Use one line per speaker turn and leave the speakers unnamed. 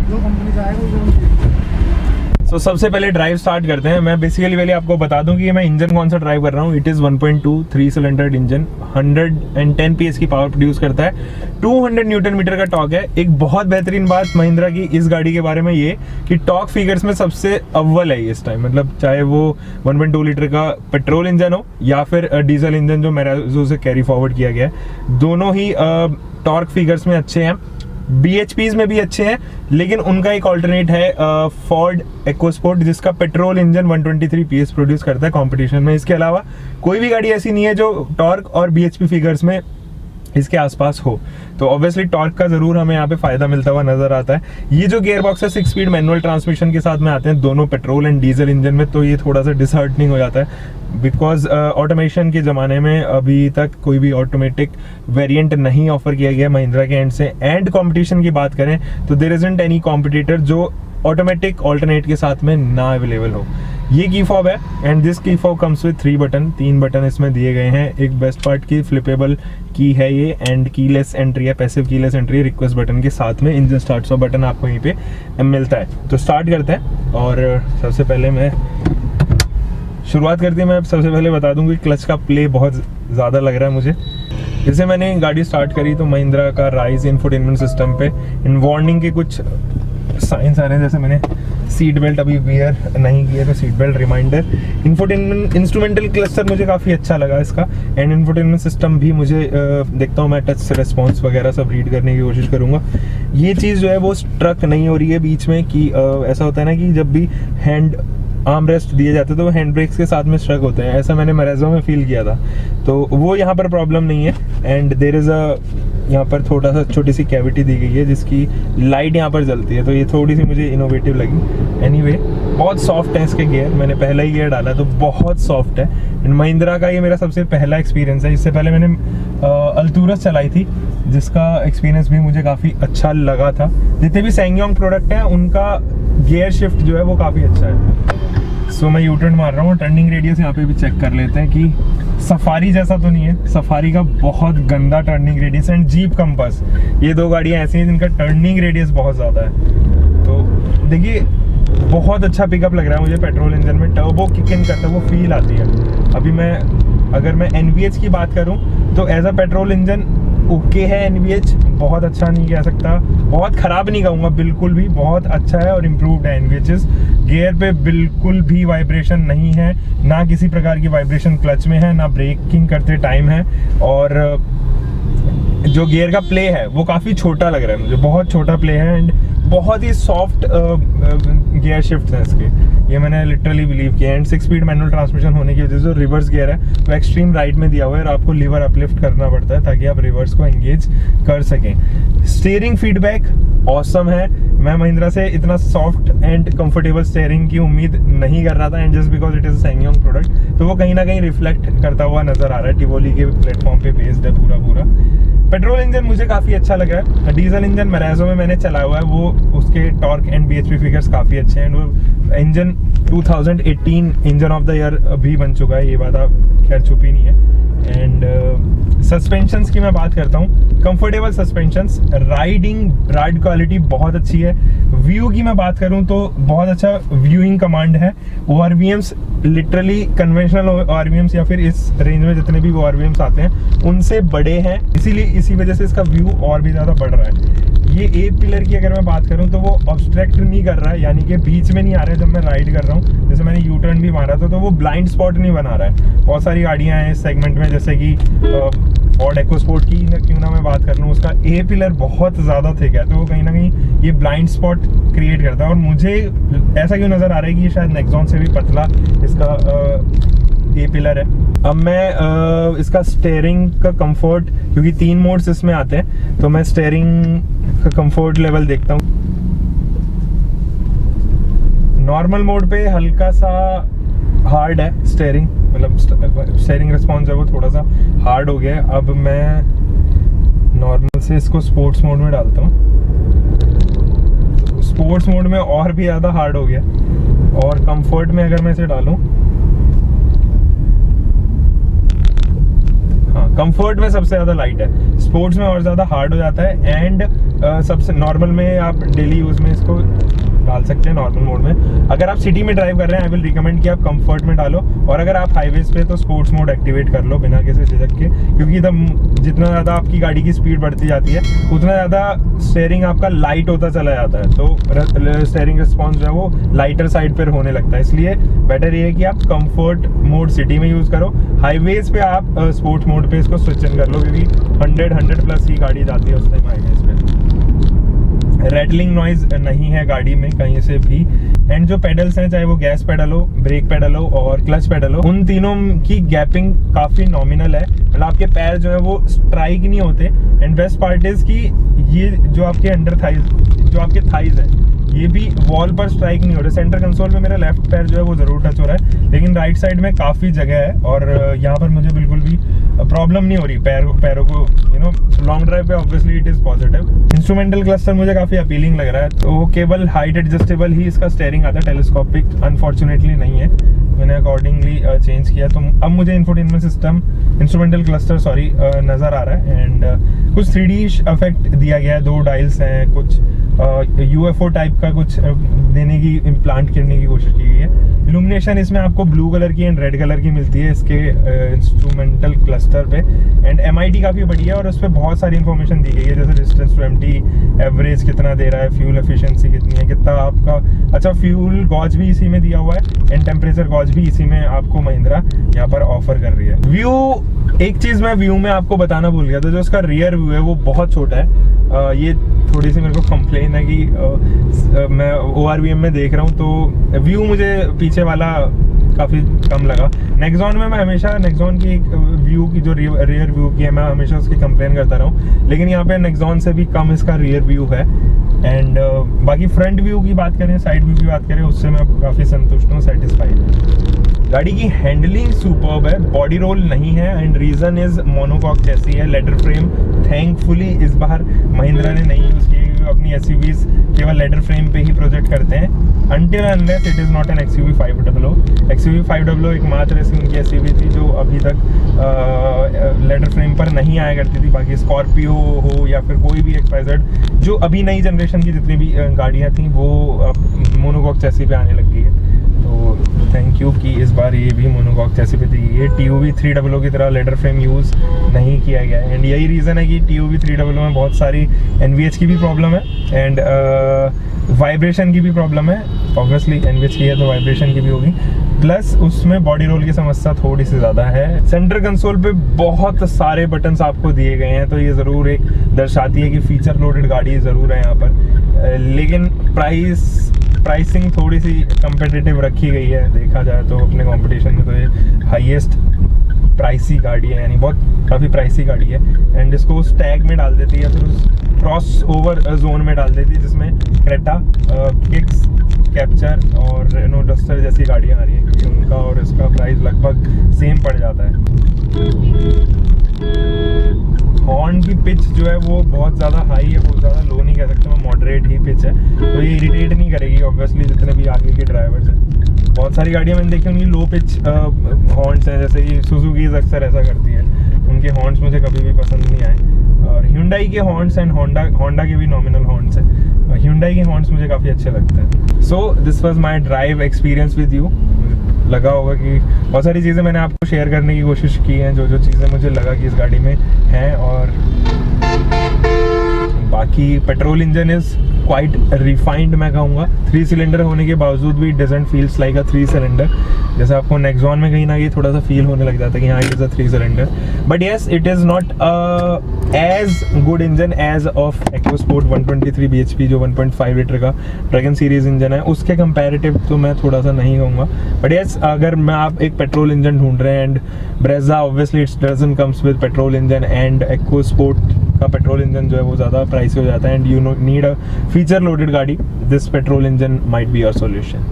जो कंपनी से आएगा वो।
तो सबसे पहले ड्राइव स्टार्ट करते हैं। मैं बेसिकली पहले आपको बता दूं कि मैं इंजन कौन सा ड्राइव कर रहा हूँ। It is 1.2 3 cylinder engine, 110 PS की पावर प्रोड्यूस करता है, 200 न्यूटन मीटर का टॉर्क है। एक बहुत बेहतरीन बात महिंद्रा की इस गाड़ी के बारे में ये कि टॉर्क फिगर्स में सबसे अव्वल है इस टाइम, मतलब चाहे वो 1.2 लीटर का पेट्रोल इंजन हो या फिर डीजल इंजन जो मैराजो से कैरी फॉरवर्ड किया गया है, दोनों ही टॉर्क फिगर्स में अच्छे हैं। BHPs में भी अच्छे हैं, लेकिन उनका एक ऑल्टरनेट है फोर्ड EcoSport, जिसका पेट्रोल इंजन 123 PS प्रोड्यूस करता है कंपटीशन में। इसके अलावा कोई भी गाड़ी ऐसी नहीं है जो टॉर्क और BHP फिगर्स में इसके आसपास हो। तो ऑब्वियसली टॉर्क का जरूर हमें यहाँ पे फायदा मिलता हुआ नजर आता है। ये जो गियर बॉक्स है 6 स्पीड मैनुअल ट्रांसमिशन के साथ में आते हैं दोनों पेट्रोल एंड डीजल इंजन में, तो ये थोड़ा सा डिसहार्टनिंग हो जाता है बिकॉज ऑटोमेशन के ज़माने में अभी तक कोई भी ऑटोमेटिक वेरिएंट नहीं ऑफर किया गया महिंद्रा के एंड से। एंड कंपटीशन की बात करें तो देयर इजंट एनी कॉम्पिटिटर जो ऑटोमेटिक ऑल्टरनेट के साथ में ना अवेलेबल हो। ये की फॉब है and this key fob comes with 3 button इसमें दिए गए हैं। एक बेस्ट पार्ट की फ्लिपेबल की है ये एंड कीलेस एंट्री है, passive keyless entry request button के साथ में इंजन स्टार्ट सो बटन आपको यहीं पे मिलता है। तो स्टार्ट करते हैं और सबसे पहले मैं शुरुआत करती है। मैं सबसे पहले बता दूं कि क्लच का प्ले बहुत ज़्यादा लग रहा है मुझे। जैसे मैंने गाड़ी स्टार्ट करी तो महिंद्रा का राइज इंफोटेनमेंट सिस्टम पे इन वार्निंग के कुछ साइंस आ रहे हैं। जैसे मैंने सीट बेल्ट अभी वेयर नहीं किया तो seat belt reminder. Infotainment instrumental cluster मुझे काफ़ी अच्छा लगा इसका एंड इंफोटेनमेंट सिस्टम भी मुझे देखता हूँ मैं टच रिस्पॉन्स वगैरह सब रीड करने की कोशिश करूँगा। ये चीज़ जो है वो स्ट्रक नहीं हो रही है बीच में कि ऐसा होता है ना कि जब भी हैंड आर्म रेस्ट दिए जाते हैं तो वो हैंड ब्रेक्स के साथ में स्ट्रक होते हैं, ऐसा मैंने मैराजो में फील किया था। तो वो यहाँ पर प्रॉब्लम नहीं है एंड देयर इज़ यहाँ पर थोड़ा सा छोटी सी कैविटी दी गई है जिसकी लाइट यहाँ पर जलती है, तो ये थोड़ी सी मुझे इनोवेटिव लगी। एनीवे बहुत सॉफ्ट है इसके गियर, मैंने पहला ही गियर डाला तो बहुत सॉफ्ट है एंड महिंद्रा का ये मेरा सबसे पहला एक्सपीरियंस है। इससे पहले मैंने अल्टूरस चलाई थी जिसका एक्सपीरियंस भी मुझे काफ़ी अच्छा लगा था। जितने भी सैंगयोंग प्रोडक्ट हैं उनका गियर शिफ्ट जो है वो काफ़ी अच्छा है। सो मैं यूटर्न मार रहा हूँ, टर्निंग रेडियस यहाँ पे भी चेक कर लेते हैं कि सफारी जैसा तो नहीं है। सफारी का बहुत गंदा turning radius and jeep compass, ये दो गाड़ियाँ ऐसी हैं जिनका टर्निंग रेडियस बहुत ज़्यादा है। तो देखिए बहुत अच्छा पिकअप लग रहा है मुझे पेट्रोल इंजन में, टर्बो किक इन करता है वो फील आती है। अभी अगर मैं NVH की बात करूँ तो as a petrol engine okay है NVH, बहुत अच्छा नहीं कह सकता, बहुत ख़राब नहीं कहूँगा, बिल्कुल भी बहुत अच्छा है और इम्प्रूव्ड है NVHs। गियर पे बिल्कुल भी वाइब्रेशन नहीं है, ना किसी प्रकार की वाइब्रेशन क्लच में है, ना ब्रेकिंग करते टाइम है। और जो गियर का प्ले है वो काफ़ी छोटा लग रहा है मुझे, बहुत छोटा प्ले है एंड बहुत ही सॉफ्ट गियर शिफ्ट है इसके, ये मैंने लिटरली बिलीव किया। एंड 6 स्पीड मैनुअल ट्रांसमिशन होने की वजह से जो रिवर्स गियर है वो एक्सट्रीम राइट में दिया हुआ है और आपको लीवर अपलिफ्ट करना पड़ता है ताकि आप रिवर्स को एंगेज कर सकें। स्टीयरिंग फीडबैक ऑसम है। मैं महिंद्रा से इतना सॉफ्ट एंड कंफर्टेबल स्टीयरिंग की उम्मीद नहीं कर रहा था and just because it is a SsangYong product तो वो कहीं ना कहीं रिफ्लेक्ट करता हुआ नजर आ रहा है। टिवोली के प्लेटफॉर्म पे बेस्ड है पूरा। पेट्रोल इंजन मुझे काफ़ी अच्छा लगा है। डीजल इंजन मैराजो में मैंने चलाया हुआ है, वो उसके टॉर्क एंड BHP फिगर्स काफ़ी अच्छे हैं। वो engine 2018 engine of the year भी बन चुका है, ये बात आप खैर छुपी नहीं है। एंड सस्पेंशंस की मैं बात करता हूँ, कंफर्टेबल सस्पेंशंस, राइड क्वालिटी बहुत अच्छी है। व्यू की मैं बात करूँ तो बहुत अच्छा व्यूइंग कमांड है। ORVMs लिटरली कन्वेंशनल ORVMs या फिर इस रेंज में जितने भी ORVMs आते हैं उनसे बड़े हैं, इसीलिए इसी वजह से इसका व्यू और भी ज़्यादा बढ़ रहा है। ये ए पिलर की अगर मैं बात करूं तो वो ऑब्स्ट्रैक्ट नहीं कर रहा है, यानी कि बीच में नहीं आ रहा है जब मैं राइड कर रहा हूं। जैसे मैंने यू टर्न भी मारा था तो वो ब्लाइंड स्पॉट नहीं बना रहा है। बहुत सारी गाड़ियां हैं इस सेगमेंट में जैसे कि फोर्ड EcoSport की क्यों ना मैं बात कर लूँ, उसका ए पिलर बहुत ज़्यादा थिक है तो वो कहीं ना कहीं ये ब्लाइंड स्पॉट क्रिएट करता है। और मुझे ऐसा क्यों नज़र आ रहा है कि ये शायद नेक्सॉन से भी पतला इसका ए पिलर है। अब मैं इसका स्टीयरिंग का कंफर्ट, क्योंकि 3 मोड्स इसमें आते हैं तो मैं स्टीयरिंग का कंफर्ट लेवल देखता हूँ। नॉर्मल मोड पे हल्का सा हार्ड है स्टीयरिंग, मतलब स्टीयरिंग रिस्पॉन्स है वो थोड़ा सा हार्ड हो गया है। अब मैं नॉर्मल से इसको स्पोर्ट्स मोड में डालता हूँ, स्पोर्ट्स मोड में और भी ज़्यादा हार्ड हो गया। और कंफर्ट में अगर मैं इसे डालूँ, हाँ कंफर्ट में सबसे ज़्यादा लाइट है, स्पोर्ट्स में और ज़्यादा हार्ड हो जाता है। एंड सबसे नॉर्मल में आप डेली यूज़ में इसको डाल सकते हैं, नॉर्मल मोड में। अगर आप सिटी में ड्राइव कर रहे हैं, आई विल रिकमेंड कि आप कंफर्ट में डालो, और अगर आप हाईवेज पे तो स्पोर्ट्स मोड एक्टिवेट कर लो बिना किसी झिझक के, क्योंकि जितना ज़्यादा आपकी गाड़ी की स्पीड बढ़ती जाती है उतना ज़्यादा स्टीयरिंग आपका लाइट होता चला जाता है, तो स्टीयरिंग रिस्पॉन्स जो है वो लाइटर साइड पर होने लगता है। इसलिए बेटर ये है कि आप कंफर्ट मोड सिटी में यूज़ करो, हाईवेज पे आप स्पोर्ट्स मोड पे इसको स्विच इन कर लो, क्योंकि 100 प्लस की गाड़ी जाती है उस टाइम हाईवेज पे। रेटलिंग नॉइज नहीं है गाड़ी में कहीं से भी, एंड जो पेडल्स हैं, चाहे वो गैस पेडल हो, ब्रेक पेडल हो और क्लच पेडल हो, उन तीनों की गैपिंग काफ़ी नॉमिनल है, मतलब आपके पैर जो है वो स्ट्राइक नहीं होते। एंड बेस्ट पार्ट इज कि ये जो आपके अंडर थाइज, जो आपके थाइज है, ये भी वॉल पर स्ट्राइक नहीं हो रहे। सेंटर कंसोल में मेरा लेफ्ट पैर जो है वो जरूर टच हो रहा है, लेकिन राइट साइड में काफ़ी जगह है और यहाँ पर मुझे बिल्कुल भी प्रॉब्लम नहीं हो रही पैरों को, लॉन्ग ड्राइव पे obviously it is positive. Instrumental cluster मुझे काफ़ी अपीलिंग लग रहा है, तो केवल हाइट एडजस्टेबल ही इसका स्टीयरिंग आता है, टेलीस्कोपिक अनफॉर्चुनेटली नहीं है। मैंने अकॉर्डिंगली चेंज किया, तो अब मुझे इंफोटेनमेंट सिस्टम, इंस्ट्रूमेंटल क्लस्टर नज़र आ रहा है। एंड कुछ 3D इफेक्ट दिया गया है, 2 डायल्स हैं, कुछ UFO टाइप का कुछ देने की, इम्प्लांट करने की कोशिश की गई है। इल्यूमिनेशन इसमें आपको ब्लू कलर की एंड रेड कलर की मिलती है इसके इंस्ट्रूमेंटल क्लस्टर पे, एंड MID काफ़ी बढ़िया है और उस पर बहुत सारी इन्फॉर्मेशन दी गई है, जैसे डिस्टेंस टू एम्प्टी, एवरेज कितना दे रहा है, फ्यूल एफिशिएंसी कितनी है, कितना आपका, अच्छा फ्यूल गॉज भी इसी में दिया हुआ है एंड टेम्परेचर गॉज भी इसी में आपको महिंद्रा यहाँ पर ऑफर कर रही है। व्यू, एक चीज़ मैं व्यू में आपको बताना भूल गया था, जो इसका रियर व्यू है वो बहुत छोटा है। ये थोड़ी सी मेरे को कंप्लेन है कि मैं ORVM में देख रहा हूँ तो व्यू मुझे पीछे वाला काफ़ी कम लगा। नेक्सॉन में मैं हमेशा नेक्सॉन की व्यू की जो रियर व्यू की है, मैं हमेशा उसकी कंप्लेन करता रहा हूँ, लेकिन यहाँ पे नेक्सॉन से भी कम इसका रियर व्यू है। एंड बाकी फ्रंट व्यू की बात करें, साइड व्यू की बात करें, उससे मैं काफ़ी संतुष्ट हूँ, सेटिस्फाइड हूँ। गाड़ी की हैंडलिंग सुपर्ब है, बॉडी रोल नहीं है, and reason is monocoque chassis है, लेदर फ्रेम थैंकफुली इस बार महिंद्रा ने नहीं यूज़ की, अपनी SUVs केवल लेदर फ्रेम पे ही प्रोजेक्ट करते हैं, until unless it is not an XUV 500। XUV 500 एकमात्र ऐसी उनकी SUV थी जो अभी तक लेदर फ्रेम पर नहीं आया करती थी। बाकी स्कॉर्पियो हो या फिर कोई भी XYZ जो अभी नई जनरेशन की जितनी भी गाड़ियाँ थी वो अब मोनोकॉक चैसी पे आने लग गई है, तो थैंक यू कि इस बार ये भी मोनोकॉक चैसी पे दी गई है। TUV 300 की तरह लेदर फ्रेम यूज़ नहीं किया गया है, एंड यही रीज़न है कि TUV 300 में बहुत सारी NVH की भी प्रॉब्लम है एंड वाइब्रेशन की भी प्रॉब्लम है। ऑब्वियसली NVH की है तो वाइब्रेशन की भी होगी, प्लस उसमें बॉडी रोल की समस्या थोड़ी सी ज़्यादा है। सेंटर कंसोल पे बहुत सारे बटन्स आपको दिए गए हैं, तो ये ज़रूर एक दर्शाती है कि फीचर लोडेड गाड़ी ज़रूर है यहाँ पर, लेकिन प्राइसिंग थोड़ी सी कम्पिटिटिव रखी गई है। देखा जाए तो अपने कंपटीशन में तो ये हाईएस्ट प्राइसी गाड़ी है, यानी बहुत काफ़ी प्राइसी गाड़ी है, एंड इसको उस टैग में डाल देती है, फिर उस क्रॉस ओवर जोन में डाल देती है जिसमें क्रेटा, किक्स, कैप्चर और रेनो डस्टर जैसी गाड़ियाँ आ रही हैं, क्योंकि उनका और इसका प्राइस लगभग सेम पड़ जाता है। हॉर्न की पिच जो है वो बहुत ज़्यादा हाई है, बहुत ज़्यादा लो नहीं कह सकते, मैं मॉडरेट ही पिच है, तो ये इरिटेट नहीं करेगी ऑब्वियसली जितने भी आगे के ड्राइवर्स हैं। बहुत सारी गाड़ियाँ मैंने देखी उनकी लो पिच हॉर्न्स हैं, जैसे कि सुजुकी अक्सर ऐसा करती है, उनके हॉर्न्स मुझे कभी भी पसंद नहीं आए। और Hyundai के हॉर्न्स एंड होंडा के भी नॉमिनल हॉर्न्स हैं, Hyundai के हॉर्न्स मुझे काफ़ी अच्छे लगते हैं। So this was my drive experience with you. लगा होगा कि बहुत सारी चीज़ें मैंने आपको शेयर करने की कोशिश की हैं, जो चीज़ें मुझे लगा कि इस गाड़ी में हैं, और बाकी petrol engine is quite refined मैं कहूँगा। 3 सिलेंडर होने के बावजूद भी doesn't feels like a 3 cylinder, जैसे आपको नेक्सॉन में कहीं ना कहीं थोड़ा सा फील होने लग जाता है कि हाँ it is a 3 cylinder, but yes it is not as good engine as of EcoSport 123 bhp जो 1.5 लीटर का ड्रैगन सीरीज इंजन है, उसके कंपैरेटिव तो मैं थोड़ा सा नहीं कहूँगा। बट येस अगर मैं आप एक पेट्रोल इंजन ढूंढ रहे हैं, and Brezza obviously it's doesn't comes with petrol engine, and EcoSport का पेट्रोल इंजन जो है वो ज़्यादा प्राइस हो जाता है, and you need a feature loaded गाड़ी, this petrol engine might be your solution.